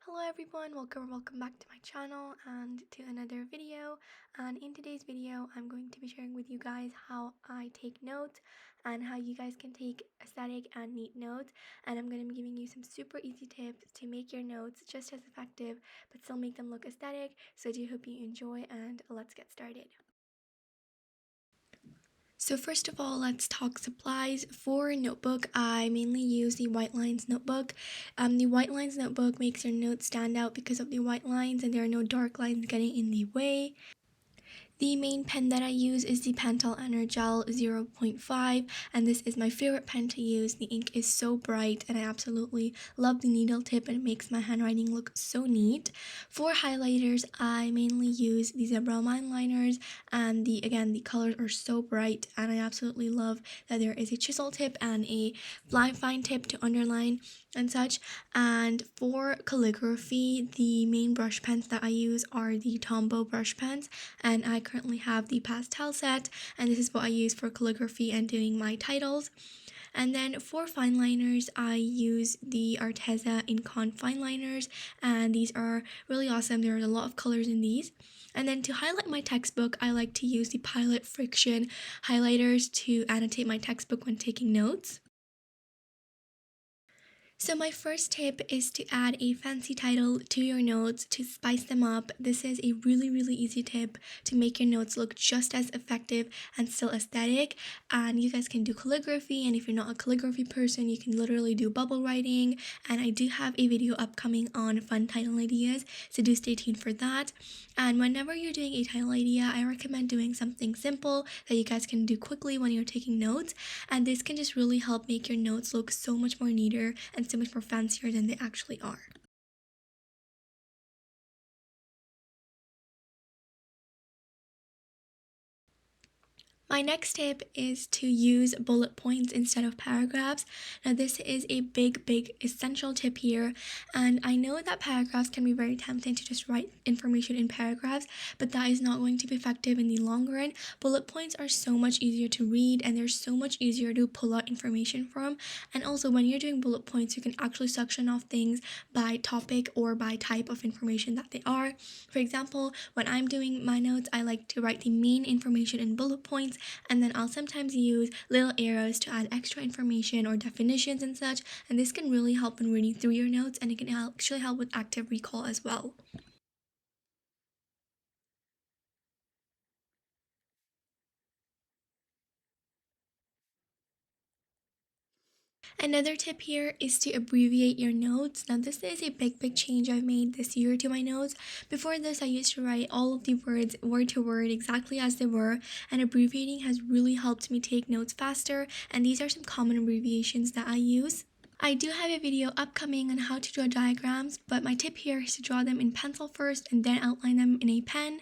Hello everyone, welcome back to my channel and to another video. And in today's video I'm going to be sharing with you guys how I take notes and how you guys can take aesthetic and neat notes, and I'm going to be giving you some super easy tips to make your notes just as effective but still make them look aesthetic. So I do hope you enjoy, and let's get started. So first of all, let's talk supplies. For a notebook, I mainly use the white lines notebook. The white lines notebook makes your notes stand out because of the white lines and there are no dark lines getting in the way. The main pen that I use is the Pentel Energel 0.5, and this is my favorite pen to use. The ink is so bright and I absolutely love the needle tip, and it makes my handwriting look so neat. For highlighters, I mainly use the Zebra Line liners, and the colors are so bright and I absolutely love that there is a chisel tip and a fine tip to underline and such. And for calligraphy, the main brush pens that I use are the Tombow brush pens, and I currently have the pastel set, and this is what I use for calligraphy and doing my titles. And then for fine liners, I use the Arteza Incon fine liners, and these are really awesome. There are a lot of colors in these. And then to highlight my textbook, I like to use the Pilot Friction highlighters to annotate my textbook when taking notes. So my first tip is to add a fancy title to your notes to spice them up. This is a really easy tip to make your notes look just as effective and still aesthetic. And you guys can do calligraphy, and if you're not a calligraphy person, you can literally do bubble writing. And I do have a video upcoming on fun title ideas, so do stay tuned for that. And whenever you're doing a title idea, I recommend doing something simple that you guys can do quickly when you're taking notes, and this can just really help make your notes look so much more neater and so much more fancier than they actually are. My next tip is to use bullet points instead of paragraphs. Now this is a big essential tip here, and I know that paragraphs can be very tempting to just write information in paragraphs, but that is not going to be effective in the long run. Bullet points are so much easier to read and they're so much easier to pull out information from, and also when you're doing bullet points you can actually section off things by topic or by type of information that they are. For example, when I'm doing my notes, I like to write the main information in bullet points, and then I'll sometimes use little arrows to add extra information or definitions and such, and this can really help when reading through your notes, and it can actually help with active recall as well. Another tip here is to abbreviate your notes. Now this is a big change I've made this year to my notes. Before this, I used to write all of the words word to word exactly as they were, and abbreviating has really helped me take notes faster, and these are some common abbreviations that I use. I do have a video upcoming on how to draw diagrams, but my tip here is to draw them in pencil first and then outline them in a pen.